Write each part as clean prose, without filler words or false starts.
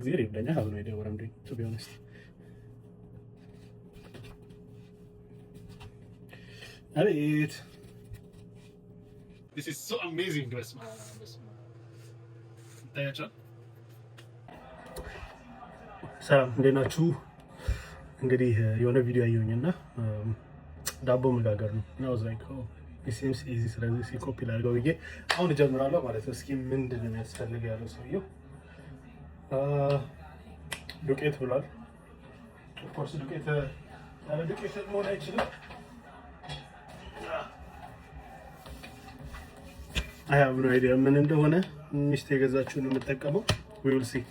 እግዚአብሔር ይብለኛ have no idea what I'm doing to be honest አቤት this is so amazing በስመ አብ ታያቻ ሰላም እንዴት ናችሁ? እንግዲህ የሆነ ቪዲዮ አየሁኝና ዳቦ መጋገር ነው እና I was like oh it seems easy ስለዚህ ኮፒ ላድርገው ብዬ አሁን እጀምራለሁ ማለት ነው። እስኪ ምንድን ነው የሚያስፈልገው ያለው ሰውየው ዱቄት ብሏል። of course ዱቄት ያለ ዱቄት መሆን አይችልም። I have no idea ምን እንደሆነ ሚስቴ የገዛችውን የምጠቀመው we will see።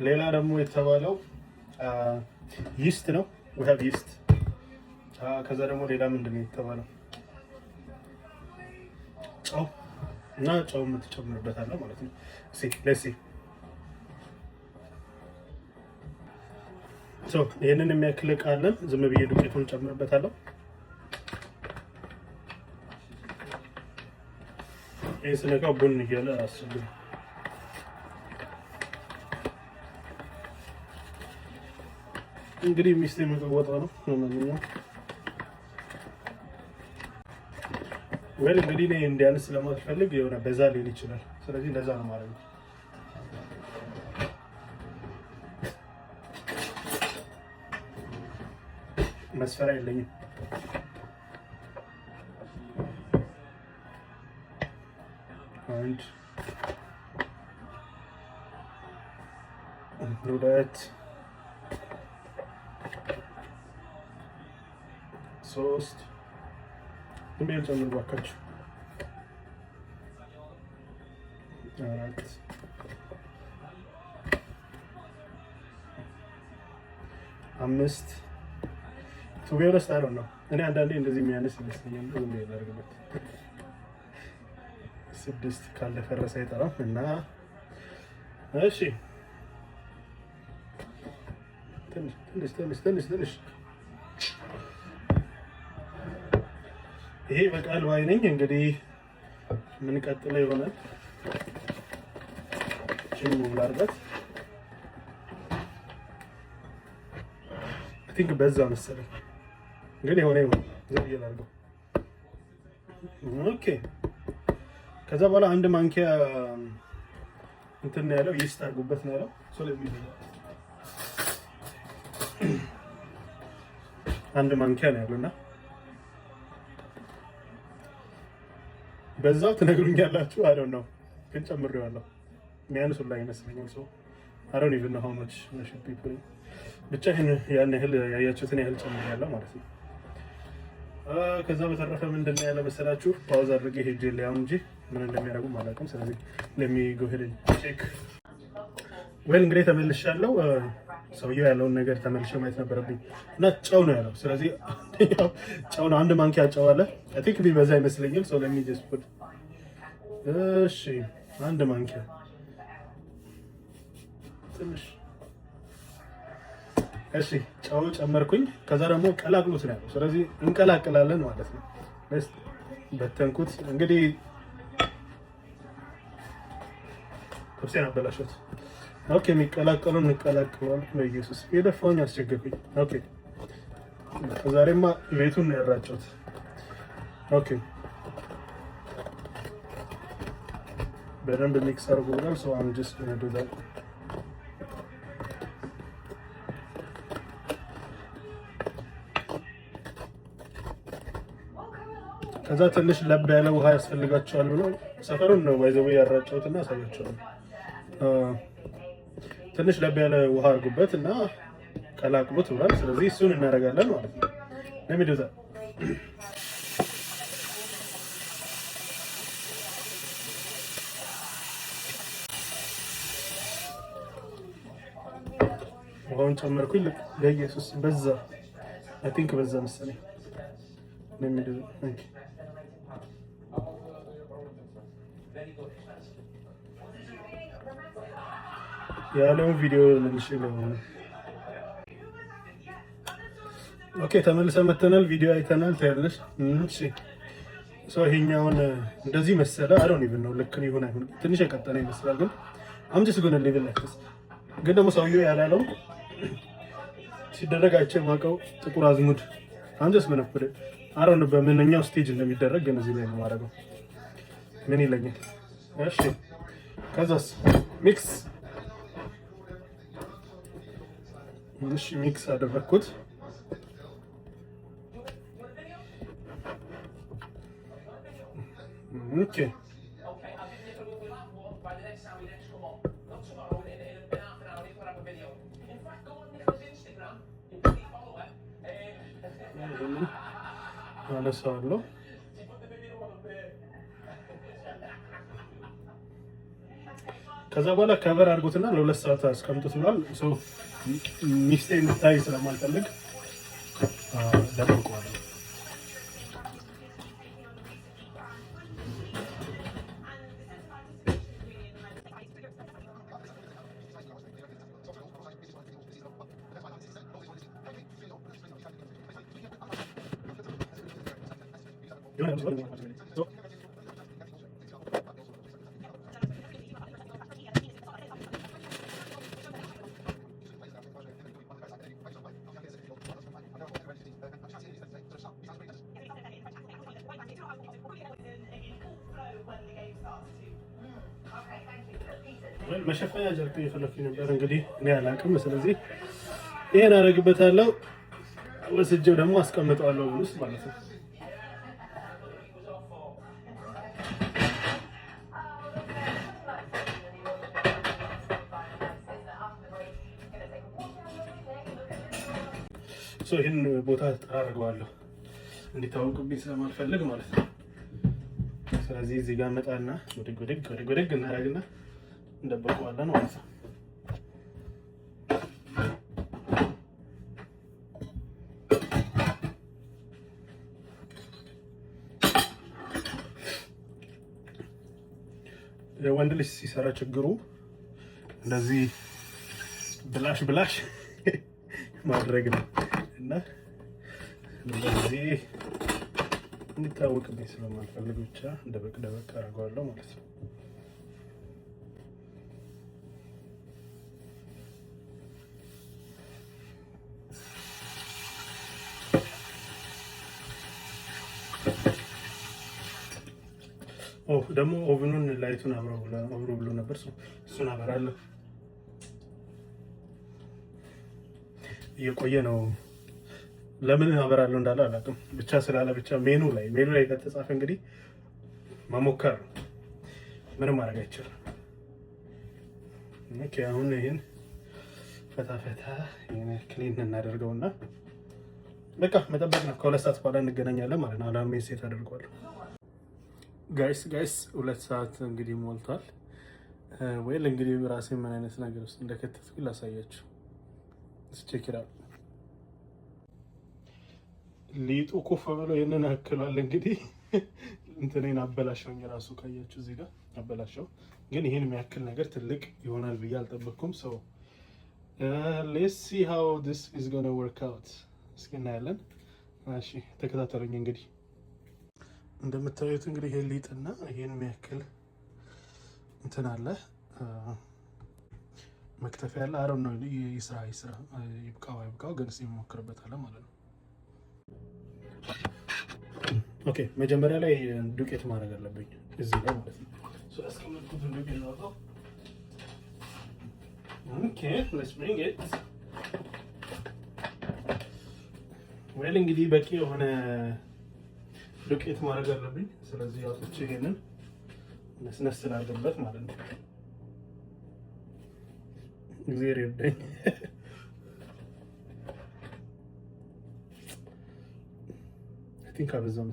ሌላ ደግሞ የተባለው ይስት ነው we have yeast ከዛ ደግሞ ሌላ ምንድን ነው የተባለው ጨው እና ጨው የምትጨምርበታለህ ማለት ነው። let's see so ይሄንን የሚያክል ዕቃ አለን። ዝም ብዬ ዱቄቱን ጨምርበታለሁ። ይሄ ስነካው ቡን እያለ አስቸግር እንግዲህ ሚስቴ መቀወጣ ነው ማንኛውም እንግዲህ እኔ እንዲያንስ ስለማልፈልግ የሆነ በዛ ሊል ይችላል። ስለዚህ ለዛ ነው ማለት ነው። መስፈሪያ የለኝም። አንድ ሁለት ሶስት ምን ጨምር ባካችሁ አራት አምስት ቱቢዮነስ አይደል ነው። እኔ አንዳንዴ እንደዚህ የሚያነስ ይመስለኛል። ዝም ብዬ ላድርግበት። ስድስት ካልደፈረሰ አይጠራም እና እሺ ትንሽ ይሄ በቃል ዋይ ነኝ። እንግዲህ ምን ቀጥለው ይሆናል ጭሙ ላርበት I think በዛ መሰለኝ ግን የሆነ ዝም ብዬ ላድርገው። ኦኬ ከዛ በኋላ አንድ ማንኪያ እንትን ነው ያለው ይስት አድርጉበት ነው ያለው። አንድ ማንኪያ ነው ያለውና በዛው ትነግሩኛላችሁ። I don't know ግን ጨምሬዋለሁ። የሚያንስ ላይ ይመስለኛል። ሰው I don't even know how much I should be putting ብቻ ያን ያህል ያያችሁትን ያህል ጨምሬያለሁ ማለት ነው። ከዛ በተረፈ ምንድነው ያለ መሰላችሁ ፓውዝ አድርጌ ሄጄ ሊያው እንጂ ምን እንደሚያደርጉ ማለትም። ስለዚህ let me go ahead and check well እንግዲህ ተመልሻለሁ። ሰውየው ያለውን ነገር ተመልሼ ማየት ነበረብኝ እና ጨው ነው ያለው። ስለዚህ ጨው ነው አንድ ማንኪያ ጨው አለ። I think ቢበዛ ይመስለኛል። so let me just put እሺ አንድ ማንኪያ ትንሽ እሺ ጨው ጨመርኩኝ። ከዛ ደግሞ ቀላቅሉት ነው ያለው። ስለዚህ እንቀላቅላለን ማለት ነው። በተንኩት እንግዲህ ከብሴን አበላሽት። ኦኬ የሚቀላቀሉን እንቀላቅለዋል። በኢየሱስ የደፋውኝ አስቸገርኩኝ። ኦኬ ዛሬማ ቤቱን ነው ያራጨሁት። ኦኬ በደንብ ሚክስ አድርጎናል። so I'm just going to do that ከዛ ትንሽ ለብ ያለ ውሃ ያስፈልጋቸዋል ብሎ ሰፈሩን ነው ባይዘው ያራጨሁትና አሳያቸዋለሁ። ትንሽ ለብ ያለ ውሃ አድርጉበት እና ቀላቅሉት ብሏል። ስለዚህ እሱን እናደርጋለን ማለት ነው። ለሚደዛ ውሃውን ጨመርኩኝ። ለኢየሱስ በዛ I think በዛ መሰለኝ። ለሚደዛ ኦኬ ያለው ቪዲዮ ልልሽ ነው። ኦኬ ተመልሰን መተናል። ቪዲዮ አይተናል። ታያለሽ። እሺ ይሄኛውን እንደዚህ መሰለ። I don't even know ልክ ነው ይሁን አይሁን ትንሽ የቀጠነ ይመስላል ግን I'm just going to leave it like this። ግን ደግሞ ሰውየው ያላለው ሲደረግ አይቼ ማውቀው ጥቁር አዝሙድ I'm just going to put it I don't know በምንኛው ስቴጅ እንደሚደረግ ግን እዚህ ላይ ነው የማደርገው። ምን ይለኛል? እሺ ከዛስ ሚክስ ሚክስ አደረኩት። ኦኬ አነሳዋለሁ። ከዛ በኋላ ከቨር አድርጉትና ለ2 ሰዓት አስቀምጡት ብሏል። ሚስቴ እንድታይ ስለማልፈልግ ደብቀዋለሁ። መሸፈኛ ጀርክ እየፈለኩኝ ነበር እንግዲህ እኔ አላውቅም። ስለዚህ ይሄን አደርግበታለሁ ወስጄው ደግሞ አስቀምጠዋለሁ ውስጥ ማለት ነው። ይህን ቦታ አደርገዋለሁ እንዲታወቅብኝ ስለማልፈልግ ማለት ነው። ስለዚህ እዚህ ጋር መጣና ወደግ እናደርግና እንደበቀዋለን ማለት ነው። የወንድ ልጅ ሲሰራ ችግሩ እንደዚህ ብላሽ ማድረግ ነው እና እንደዚህ እንዲታወቅብኝ ስለማልፈልግ ብቻ ደበቅ አደርገዋለሁ ማለት ነው። ደግሞ ኦቨኑን ላይቱን አብሮ ብሎ ነበር እሱን አበራለሁ። እየቆየ ነው ለምን አበራለሁ እንዳለ አላውቅም። ብቻ ስላለ ብቻ ሜኑ ላይ ከተጻፈ እንግዲህ መሞከር ነው፣ ምንም ማድረግ አይቻልም። ኦኬ አሁን ይሄን ፈታ ክሊን እናደርገውና በቃ መጠበቅ ነው። ከ2 ሰዓት በኋላ እንገናኛለን ማለት ነው። አላርሜን ሴት አደርገዋለሁ። ጋይስ 2 ሰዓት እንግዲህ ሞልቷል። ወይል እንግዲህ ራሴ ምን አይነት ነገር ውስጥ እንደከተትኩኝ ላሳያችሁ። ቼክ ኢት አውት። ሊጡ ኮፍ ብሎ ይሄንን አክሏል። እንግዲህ እንትኔን አበላሸውኝ ራሱ ካያችሁ እዚህ ጋር አበላሸው። ግን ይሄን የሚያክል ነገር ትልቅ ይሆናል ብዬ አልጠበቅኩም። ሶ ሌትስ ሲ ሃው ዲስ ኢዝ ጎና ወርክ አውት። እስኪ እናያለን። እሺ ተከታተሉኝ። እንግዲህ እንደምታዩት እንግዲህ ይሄን ሊጥና ይሄን የሚያክል እንትን አለ መክተፊያ ያለ አረም ነው። ይስራ ይብቃው ግን ሲሞክርበታለን ማለት ነው። ኦኬ መጀመሪያ ላይ ዱቄት ማድረግ አለብኝ እዚህ ላይ ማለት ነው። ሶ አስቀምጡት ዱቄት ነው። ኦኬ ሌትስ ብሪንግ ኢት ዌል እንግዲህ በቂ የሆነ ዱቄት ማድረግ አለብኝ። ስለዚህ አውጥቼ ይሄንን ነስነስ ስላደረበት ማለት ነው። እግዚአብሔር ይርዳኝ። አይ ቲንክ አበዛው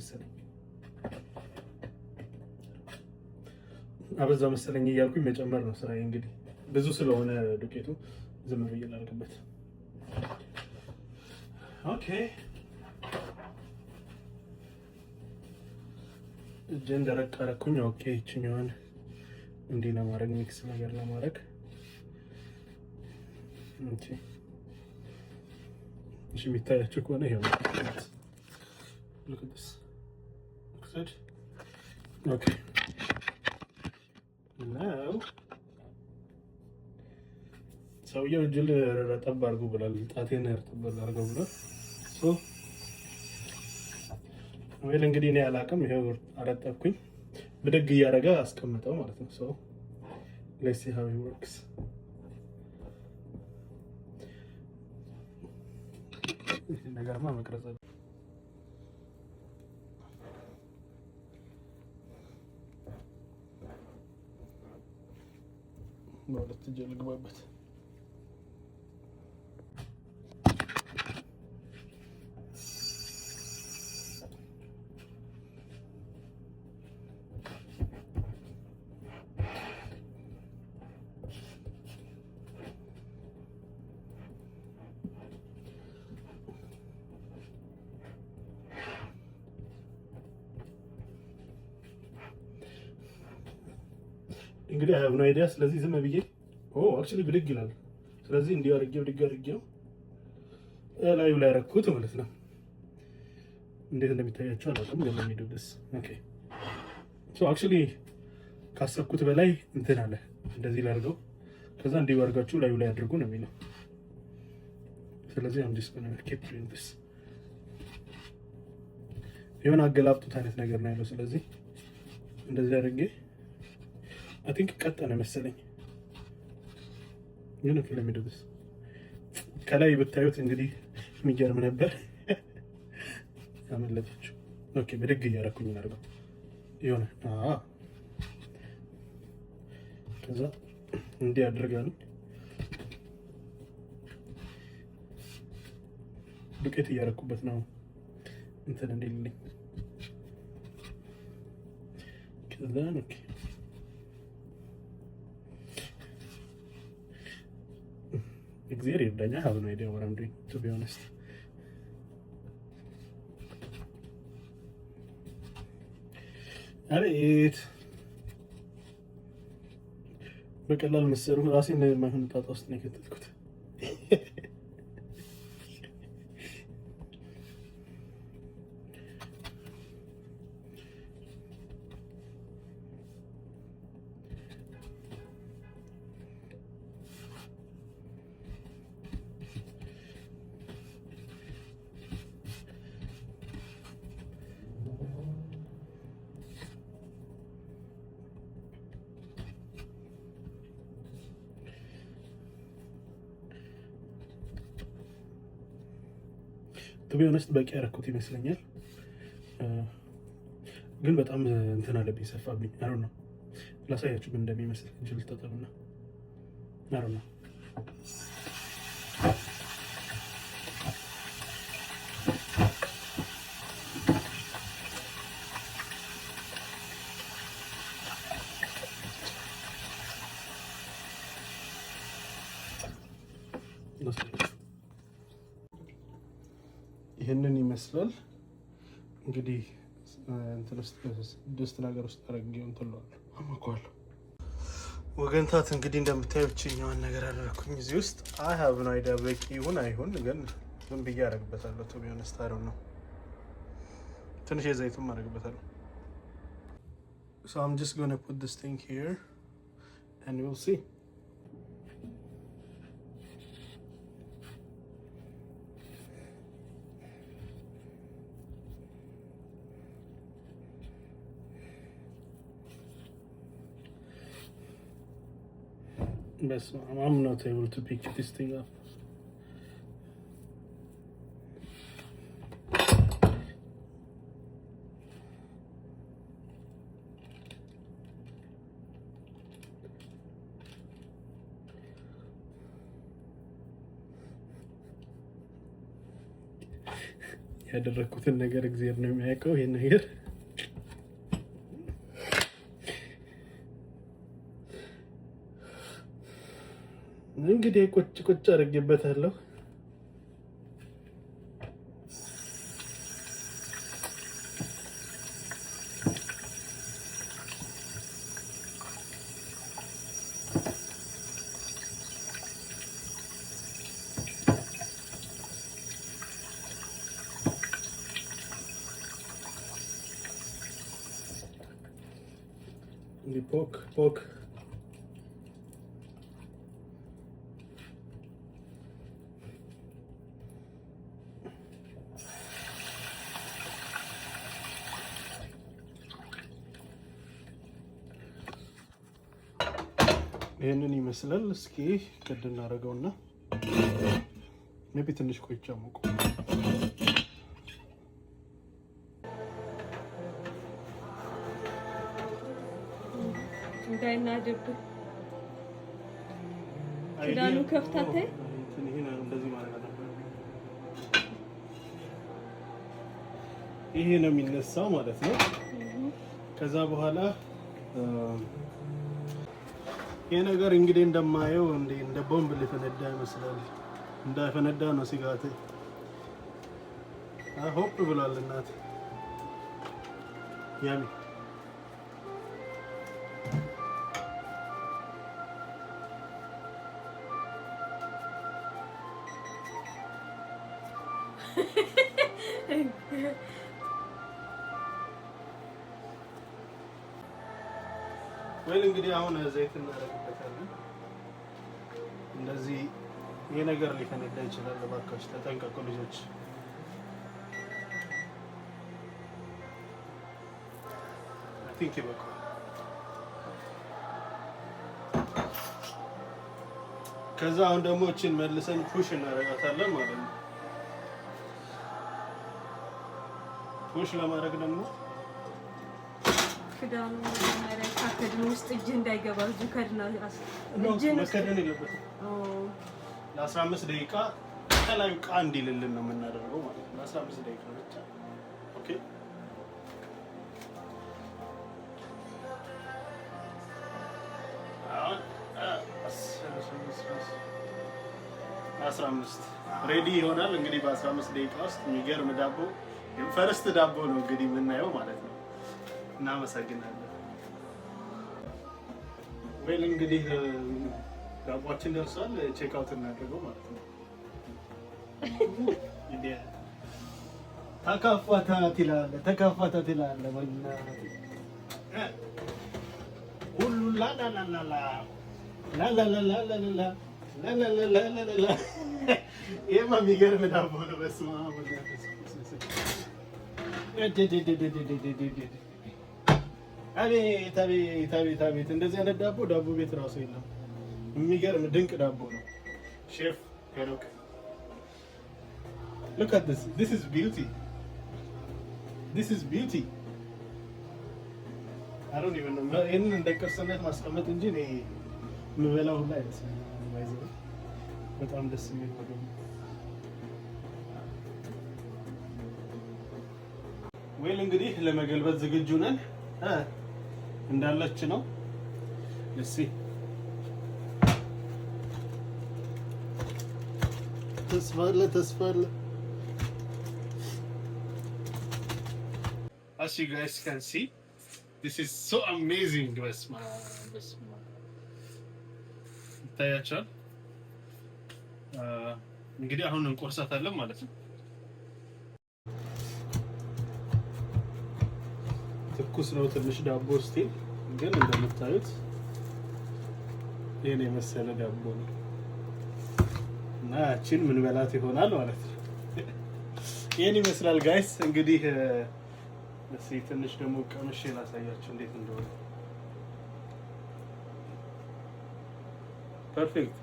መሰለኝ እያልኩኝ መጨመር ነው ስራዬ። እንግዲህ ብዙ ስለሆነ ዱቄቱ ዝም ብዬ ላድርግበት። ኦኬ እጄን ደረቅ አደረኩኝ። ኦኬ ይችኛውን እንዲህ ለማድረግ ሚክስ ነገር ለማድረግ እሺ የሚታያችሁ ከሆነ ይሄው look at this ኦኬ ናው ሰውየው እጅል ረጠብ አድርጎ ብሏል። ጣቴን ረጠብ አድርገው ብሏል። ወይል እንግዲህ እኔ አላውቅም። ይሄው አረጠብኩኝ። ብድግ እያደረገ አስቀምጠው ማለት ነው። ሶ ሌትስ ሲ ሃው ሂ ወርክስ። ይሄ ነገርማ መቅረጽ ማለት ልግባበት። እንግዲህ አይ ነው አይዲያ። ስለዚህ ዝም ብዬ አክቹሊ ብድግ ይላል። ስለዚህ እንዲህ አድርጌው ብድግ አድርጌው ላዩ ላይ ያረኩት ማለት ነው። እንዴት እንደሚታያቸው አላውቅም፣ ግን ለሚዱ ደስ ኦኬ። ሶ አክቹሊ ካሰብኩት በላይ እንትን አለ። እንደዚህ ላድርገው፣ ከዛ እንዲህ አድርጋችሁ ላዩ ላይ አድርጉ ነው የሚለው። ስለዚህ አም ጀስት ጎና ኪፕ ዶይንግ ዲስ። የሆነ አገላብጡት አይነት ነገር ነው ያለው። ስለዚህ እንደዚህ አድርጌ አይ ቲንክ ቀጠነ መሰለኝ። ምን ነው ለሚደብስ ከላይ ብታዩት እንግዲህ የሚገርም ነበር። አመለጠች። ኦኬ በደግ እያደረኩኝ ነው የሆነ ከዛ እንዲህ አድርጋለሁ። ዱቄት እያደረኩበት ነው እንትን እንዲልልኝ። ከዛ ኦኬ እግዚአብሔር ይርዳኛ። have no idea what I'm doing, to be honest. አቤት በቀላል መሰሩ ራሴን የማይሆን ጣጣ ውስጥ ነው የከተትኩት። ቱ ቢ ኦነስት በቂ ያደረኩት ይመስለኛል፣ ግን በጣም እንትን አለብኝ፣ ሰፋብኝ። አሮ ነው ላሳያችሁ ምን እንደሚመስል እንጂ ልታጠብና አሮ ነው ይሄንን ይመስላል። እንግዲህ እንትን ውስጥ ድስት ነገር ውስጥ አረግየው እንትን ለዋለሁ አማኳለሁ። ወገንታት እንግዲህ እንደምታዩት እኛዋን ነገር አደረኩኝ እዚህ ውስጥ። አይ ሃቭ ኖ አይዲያ በቂ ይሁን አይሁን፣ ግን ምን ብዬ አደርግበታለሁ። ቱ ቢ ኦነስት አይ ዶንት ኖ። ትንሽ የዘይቱም አደርግበታለሁ። So I'm just going to put this thing here and we'll see. But I'm not able to pick this thing up. ያደረኩትን ነገር እግዚአብሔር ነው የሚያውቀው። ይሄን ነገር እንግዲህ ቁጭ ቁጭ አድርጌበታለሁ። ፖክ ይሄንን ይመስላል። እስኪ ቅድ እናደርገውና ሜቢ ትንሽ ቆይቼ አሞቁ። እንዳይናድብህ ክዳኑ ከፍታተ ይሄ ነው የሚነሳው ማለት ነው። ከዛ በኋላ ይሄ ነገር እንግዲህ እንደማየው እንደ ቦምብ ሊፈነዳ ይመስላል። እንዳይፈነዳ ነው ስጋቴ። ሆፕ ብሏል እናት ያሚ ወይ እንግዲህ አሁን ዘይት እናደርግበታለን። እንደዚህ ይሄ ነገር ሊፈነዳ ይችላል። እባካችሁ ተጠንቀቁ ልጆች። አይ ቲንክ ይበቃል። ከዛ አሁን ደግሞ እቺን መልሰን ፑሽ እናደርጋታለን ማለት ነው። ፑሽ ለማድረግ ደግሞ ክዳኑ ማለት ከድኑ ውስጥ እጅ እንዳይገባ እጁ ከድና መከደን የለበትም። ለ15 ደቂቃ ከላዩ ቃ እንዲልልን ነው የምናደርገው ማለት ነው። ለ15 ደቂቃ ብቻ። ኦኬ 15 ሬዲ ይሆናል። እንግዲህ በ15 ደቂቃ ውስጥ የሚገርም ዳቦ ፈርስት ዳቦ ነው እንግዲህ የምናየው ማለት ነው። እናመሰግናለን። ወይል እንግዲህ ዳቦአችን ደርሷል። ቼክ አውት እናደርገው ማለት ነው። ተከፈታት ይላል ሁሉ ላላላላላላላላላላላላላ ይሄማ የሚገርም ዳቦ ነው። በስመ አብ አቤት እንደዚህ አይነት ዳቦ ቤት እራሱ የለም። የሚገርም ድንቅ ዳቦ ነው። ሼፍ ሄኖክ look at this is beauty. I don't even know ይሄንን እንደ ቅርስነት ማስቀመጥ እንጂ እኔ የምበላው ሁላ አይመስለኝም። በጣም ደስ የሚል ነው። ወይል እንግዲህ ለመገልበጥ ዝግጁ ነን። እንዳለች ነው። እሺ ተስፋለ As you guys can see, this is so amazing. በስመ አብ ታያችኋል። እንግዲህ አሁን እንቆርሳታለን ማለት ነው። ትኩስ ነው ትንሽ ዳቦ ስቲል ግን እንደምታዩት ይሄን የመሰለ ዳቦ ነው እና ያቺን ምን በላት ይሆናል ማለት ነው። ይሄን ይመስላል ጋይስ። እንግዲህ እስኪ ትንሽ ደግሞ ቀምሼ ላሳያችሁ እንዴት እንደሆነ። ፐርፌክት